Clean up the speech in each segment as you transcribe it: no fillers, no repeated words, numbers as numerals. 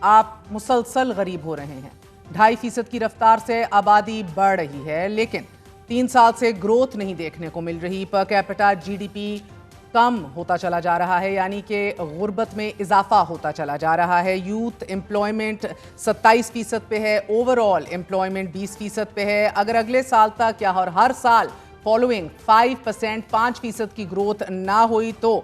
آپ مسلسل غریب ہو رہے ہیں. 2.5% کی رفتار سے آبادی بڑھ رہی ہے لیکن 3 سال سے گروتھ نہیں دیکھنے کو مل رہی. Per capita G D P کم ہوتا چلا جا رہا ہے, یعنی کہ غربت میں اضافہ ہوتا چلا جا رہا ہے. یوتھ امپلائمنٹ 27% پہ ہے, اوور آل امپلائمنٹ 20% پہ ہے. اگر اگلے سال تک یا ہر سال فالوئنگ 5% 5% کی گروتھ نہ ہوئی تو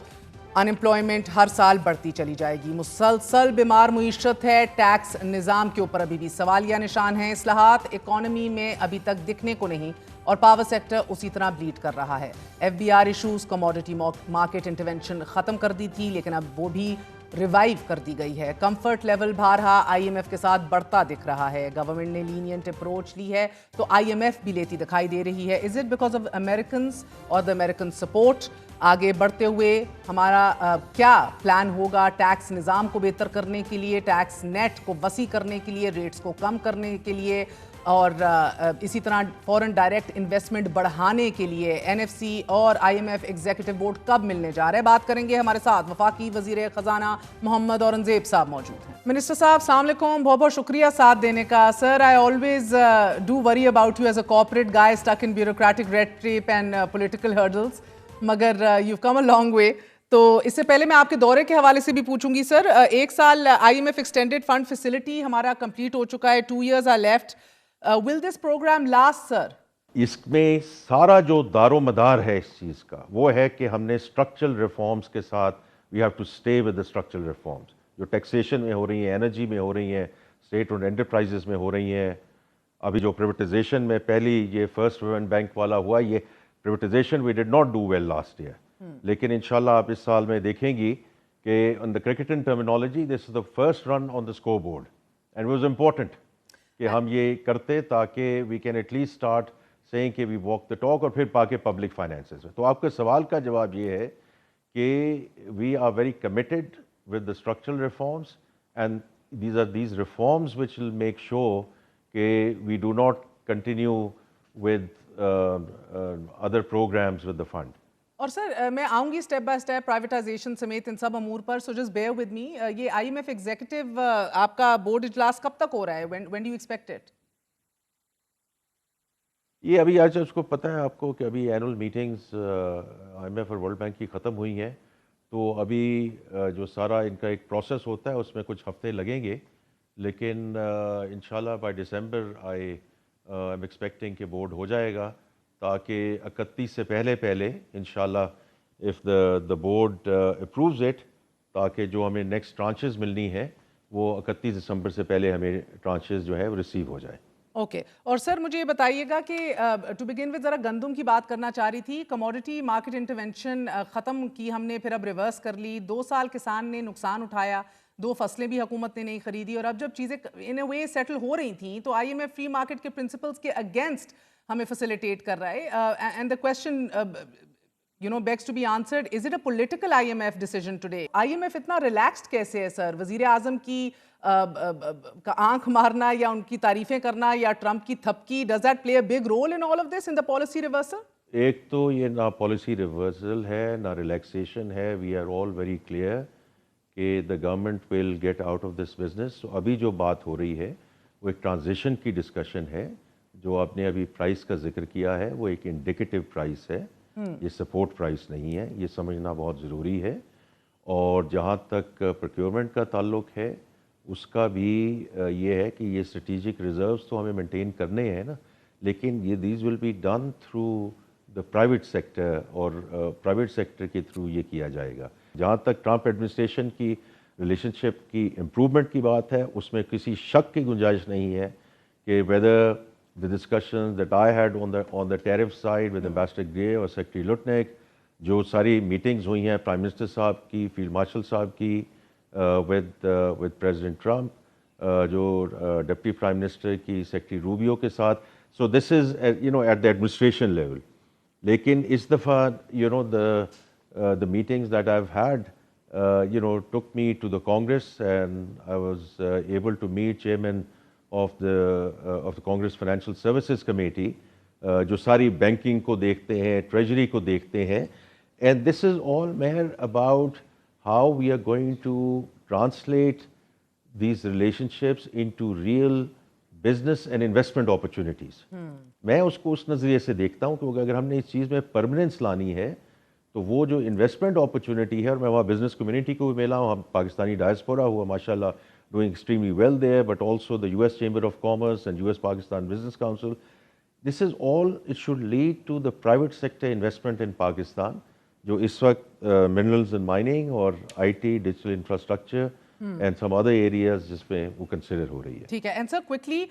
انمپلائمنٹ ہر سال بڑھتی چلی جائے گی. مسلسل بیمار معیشت ہے. ٹیکس نظام کے اوپر ابھی بھی سوالیہ نشان ہیں. اصلاحات اکانومی میں ابھی تک دکھنے کو نہیں اور پاور سیکٹر اسی طرح بلیڈ کر رہا ہے. F B R issues, commodity market intervention ختم کر دی تھی لیکن اب وہ بھی ریوائیو کر دی گئی ہے. کمفرٹ لیول بارہا آئی ایم ایف کے ساتھ بڑھتا دکھ رہا ہے. گورنمنٹ نے لینینٹ اپروچ لی ہے تو آئی ایم ایف بھی لیتی دکھائی دے رہی ہے. Is it because of Americans اور دا امریکن سپورٹ؟ آگے بڑھتے ہوئے ہمارا کیا پلان ہوگا ٹیکس نظام کو بہتر کرنے کے لیے, ٹیکس نیٹ کو وسیع کرنے کے لیے, ریٹس کو کم کرنے کے لیے اور اسی طرح فورن ڈائریکٹ انویسٹمنٹ بڑھانے کے لیے این ایف سی اور I M F executive board کب ملنے جا رہے ہیں؟ بات کریں گے. ہمارے ساتھ وفاقی وزیر خزانہ محمد اورنگزیب صاحب موجود ہیں. منسٹر صاحب السلام علیکم, بہت بہت شکریہ ساتھ دینے کا. Sir, I always do worry about you as a corporate guy stuck in bureaucratic red tape and political hurdles, مگر you come a long way. تو اس سے پہلے میں آپ کے دورے کے حوالے سے بھی پوچھوں گی. سر, 1 سال I M F extended fund facility ہمارا کمپلیٹ ہو چکا ہے, 2 years are left. Will this program last, sir? اس میں سارا جو دار و مدار ہے اس چیز کا وہ ہے کہ ہم نے اسٹرکچرل ریفارمز کے ساتھ we have to stay with the structural reforms جو ٹیکسیشن میں ہو رہی ہیں, انرجی میں ہو رہی ہیں, اسٹیٹ اور انٹرپرائزز میں ہو رہی ہیں. ابھی جو پریویٹائزیشن میں پہلی یہ فرسٹ ویمن بینک والا ہوا, یہ privatisation we did not do well last year, لیکن انشاءاللہ آپ اس سال میں دیکھیں گی کہ on the cricketing terminology this is the first run on the scoreboard and was important کہ ہم یہ کرتے تاکہ we can at least start seeing کہ وی واک دا ٹاک اور پھر پاکے پبلک فائنینسز میں. تو آپ کے سوال کا جواب یہ ہے کہ we are very committed with the structural reforms and these reforms which will make sure کہ we do not continue with other programmes with the fund. اور سر, میں آؤں گی اسٹیپ بائی اسٹیپ پرائیویٹائزیشن سمیت ان سب امور پر, so just bear with me. یہ آئی ایم ایف ایگزیکٹو آپ کا بورڈ اجلاس کب تک ہو رہا ہے؟ When do you expect it? یہ ابھی آج اس کو پتہ ہے آپ کو کہ ابھی annual meetings I M F اور ورلڈ بینک کی ختم ہوئی ہیں, تو ابھی جو سارا ان کا ایک پروسیس ہوتا ہے اس میں کچھ ہفتے لگیں گے, لیکن انشاءاللہ by December I am expecting کہ بورڈ ہو جائے گا تاکہ 31 سے پہلے انشاءاللہ اف دا بورڈ اپرووز اٹ, تاکہ جو ہمیں نیکسٹ ٹرانچز ملنی ہے وہ 31 دسمبر سے پہلے ہمیں ٹرانچز جو ہے وہ ریسیو ہو جائے. اوکے. اور سر مجھے یہ بتائیے گا کہ ٹو بگن ود ذرا گندم کی بات کرنا چاہ رہی تھی. کموڈٹی مارکیٹ انٹرونشن ختم کی ہم نے, پھر اب ریورس کر لی. 2 سال کسان نے نقصان اٹھایا, 2 فصلیں بھی حکومت نے نہیں خریدی, اور اب جب چیزیں ان اے وے سیٹل ہو رہی تھیں تو I M F free market کے پرنسپلز کے اگینسٹ ہمیں فیسیلیٹیٹ کر رہا ہے. And the question begs to be answered, is it a political IMF decision today? IMF اتنا ریلیکسڈ کیسے ہے سر؟ وزیر اعظم کی آنکھ مارنا یا ان کی تعریفیں کرنا یا ٹرمپ کی تھپکی, does that play a big role in all of this, in the policy reversal? ایک تو یہ نہ پالیسی ریورسل ہے نہ ریلیکسیشن ہے. We are all very clear کہ the government will get out of this business. تو ابھی جو بات ہو رہی ہے وہ ایک ٹرانزیشن کی ڈسکشن ہے. جو آپ نے ابھی پرائس کا ذکر کیا ہے وہ ایک انڈیکیٹو پرائس ہے, یہ سپورٹ پرائس نہیں ہے, یہ سمجھنا بہت ضروری ہے. اور جہاں تک پروکیورمنٹ کا تعلق ہے اس کا بھی یہ ہے کہ یہ اسٹریٹجک ریزروز تو ہمیں مینٹین کرنے ہیں نا, لیکن یہ these will be done through the private sector, اور پرائیویٹ سیکٹر کے تھرو یہ کیا جائے گا. جہاں تک ٹرمپ ایڈمنسٹریشن کی ریلیشن شپ کی امپرومنٹ کی بات ہے اس میں کسی شک کی گنجائش نہیں ہے کہ whether the discussions that I had on the tariff side with Ambassador Gray اور Secretary Lutnick, جو ساری میٹنگز ہوئی ہیں پرائم منسٹر صاحب کی, فیلڈ مارشل صاحب کی, with President Trump, جو ڈپٹی پرائم منسٹر کی سیکرٹری روبیو کے ساتھ. So this is at the administration level. لیکن اس دفعہ the meetings that I've had took me to the Congress, and I was able to meet chairman of the Congress Financial Services Committee, جو ساری banking کو دیکھتے ہیں, treasury کو دیکھتے ہیں. And this is all, Meher, about how we are going to translate these relationships into real business and investment opportunities. میں اس کو اس نظریے سے دیکھتا ہوں کہ اگر ہم نے اس چیز میں پرماننس لانی ہے تو وہ جو انویسٹمنٹ اپرچونٹی ہے، اور میں وہاں بزنس کمیونٹی کو بھی ملا ہوں، ہم پاکستانی ڈائسپورا ہوا ماشاء اللہ doing extremely well there, but also the US chamber of commerce and US Pakistan business council. This is all it should lead to the private sector investment in Pakistan, جو اس وقت منرلز اینڈ مائننگ اور IT digital infrastructure and some other areas جس پہ وہ consider ہو رہی ہے. ٹھیک ہے. اینڈ سر کوئکلی،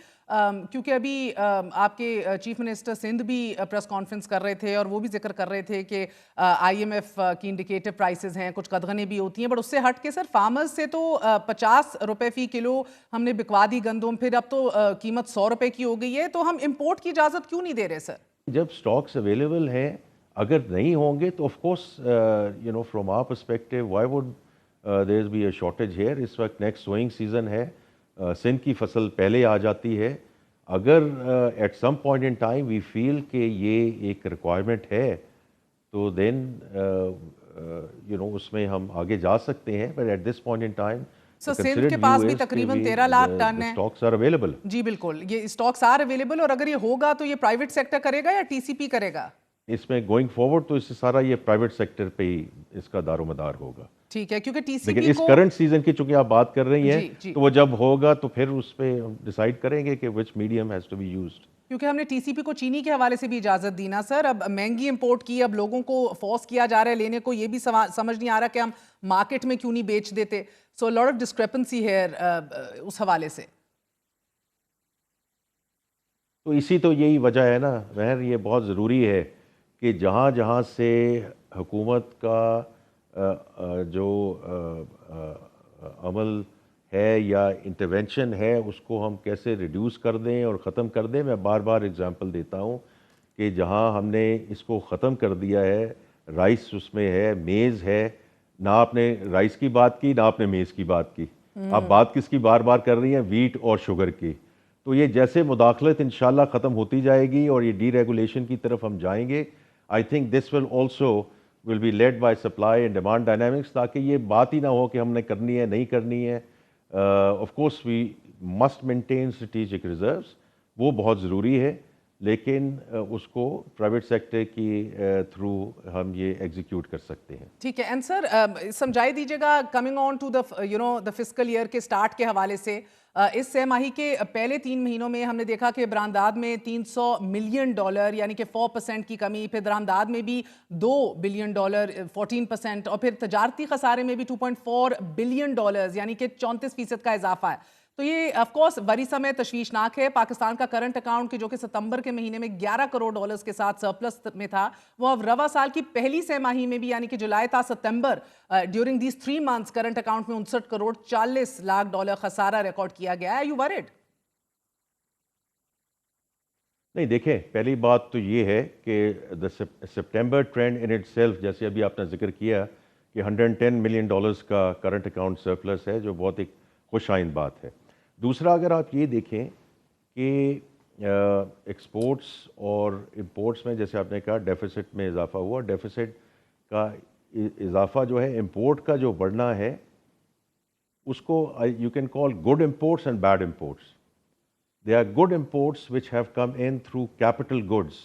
کیونکہ ابھی آپ کے چیف منسٹر سندھ بھی پریس کانفرنس کر رہے تھے اور وہ بھی ذکر کر رہے تھے کہ IMF کی انڈیکیٹو پرائسز ہیں، کچھ قدغنیں بھی ہوتی ہیں، بٹ اس سے ہٹ کے سر فارمرز سے تو 50 روپے فی کلو ہم نے بکوا دی گندم، پھر اب تو قیمت 100 روپے کی ہو گئی ہے، تو ہم امپورٹ کی اجازت کیوں نہیں دے رہے سر؟ جب سٹاکس اویلیبل ہیں، اگر نہیں ہوں گے تو of course from our perspective why would there be a shortage here. اس وقت نیکسٹ سوئنگ سیزن ہے، سندھ کی فصل پہلے آ جاتی ہے. اگر at some point in time we feel کہ یہ ایک ریکوائرمنٹ ہے تو دین اس میں ہم آگے جا سکتے ہیں، but at this point in time sir Sindh کے پاس بھی تقریباً 13 لاکھ ٹن ہے. Stocks are available. جی بالکل، یہ اسٹاکس آر اویلیبل، اور اگر یہ ہوگا تو یہ پرائیویٹ سیکٹر کرے گا یا TCP کرے گا؟ اس میں گوئنگ فارورڈ تو اس سے سارا یہ پرائیویٹ سیکٹر پہ ہی اس کا دار و مدار ہوگا. ٹھیک ہے، کیونکہ لیکن TCP اس کو کرنٹ سیزن کی چونکہ آپ بات کر رہی ہیں جی. تو وہ جب ہوگا تو پھر اس پہ ڈیسائیڈ کریں گے کہ which medium has to be used. کیونکہ ہم نے TCP کو چینی کے حوالے سے بھی اجازت دی نا سر، اب مہنگی امپورٹ کی، اب لوگوں کو فورس کیا جا رہا ہے لینے کو، یہ بھی سمجھ نہیں آ رہا کہ ہم مارکیٹ میں کیوں نہیں بیچ دیتے. سو لاٹ آف ڈسکریپنسی ہے اس حوالے سے. تو اسی تو یہی وجہ ہے نا مہر، یہ بہت ضروری ہے کہ جہاں جہاں سے حکومت کا جو عمل ہے یا انٹرونشن ہے اس کو ہم کیسے ریڈیوس کر دیں اور ختم کر دیں. میں بار بار اگزامپل دیتا ہوں کہ جہاں ہم نے اس کو ختم کر دیا ہے، رائس اس میں ہے، میز ہے، نہ آپ نے رائس کی بات کی نہ آپ نے میز کی بات کی، آپ بات کس کی بار بار کر رہی ہیں؟ ویٹ اور شوگر کی. تو یہ جیسے مداخلت انشاءاللہ ختم ہوتی جائے گی اور یہ ڈی ریگولیشن کی طرف ہم جائیں گے، I think this will also will be lead by supply and demand dynamics, تاکہ یہ بات ہی نہ ہو کہ ہم نے کرنی ہے نہیں کرنی ہے. Of course we must maintain strategic reserves, وہ بہت ضروری ہے، لیکن اس کو پرائیویٹ سیکٹر کی تھرو ہم یہ ایگزیکیوٹ کر سکتے ہیں. ٹھیک ہے. اینڈ سر سمجھائی دیجیے گا coming on to the fiscal year کے سٹارٹ کے حوالے سے، اس سہ ماہی کے پہلے 3 مہینوں میں ہم نے دیکھا کہ برآمدات میں $300 ملین یعنی کہ 4% کی کمی، پھر درآمدات میں بھی $2 بلین 14%، اور پھر تجارتی خسارے میں بھی $2.4 بلین یعنی کہ 34% کا اضافہ ہے. تو یہ آف کورس بڑی سمے تشویشناک ہے. پاکستان کا کرنٹ اکاؤنٹ جو کہ ستمبر کے مہینے میں $11 کروڑ کے ساتھ سرپلس میں تھا، وہ اب رواں سال کی پہلی سہ ماہی میں بھی یعنی کہ جولائی تا ستمبر during these 3 months current account میں $59 کروڑ 40 لاکھ خسارہ ریکارڈ کیا گیا ہے. یو ورڈ؟ نہیں دیکھیں، پہلی بات تو یہ ہے کہ September trend in itself, جیسے ابھی آپ نے ذکر کیا کہ $110 ملین کا کرنٹ اکاؤنٹ سرپلس ہے، جو بہت ایک خوش آئند بات ہے. دوسرا، اگر آپ یہ دیکھیں کہ ایکسپورٹس اور امپورٹس میں جیسے آپ نے کہا ڈیفیسٹ میں اضافہ ہوا، ڈیفیسٹ کا اضافہ جو ہے امپورٹ کا جو بڑھنا ہے اس کو you can call good imports and bad imports. They are good imports which have come in through capital goods.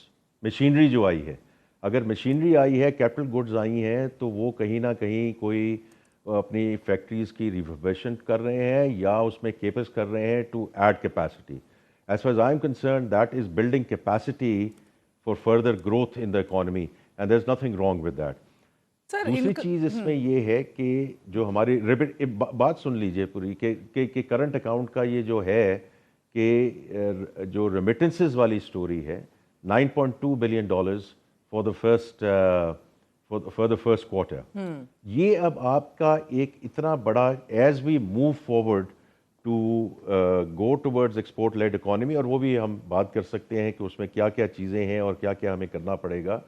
Machinery جو آئی ہے، اگر مشینری آئی ہے، کیپٹل گڈز آئی ہیں، تو وہ کہیں نہ کہیں کوئی اپنی فیکٹریز کی ریفربیشن کر رہے ہیں یا اس میں کیپس کر رہے ہیں to add capacity. As far as I am concerned that is building capacity for further growth in the economy and there is nothing wrong with that. دوسری چیز اس میں یہ ہے کہ جو ہماری بات سن لیجئے پوری کہ کرنٹ اکاؤنٹ کا یہ جو ہے کہ جو ریمیٹنسز والی سٹوری ہے $9.2 billion for the first quarter, یہ اب آپ کا ایک اتنا بڑا as we move forward to go towards export led economy, اور وہ بھی ہم بات کر سکتے ہیں کہ اس میں کیا کیا چیزیں ہیں اور کیا کیا ہمیں کرنا پڑے گا.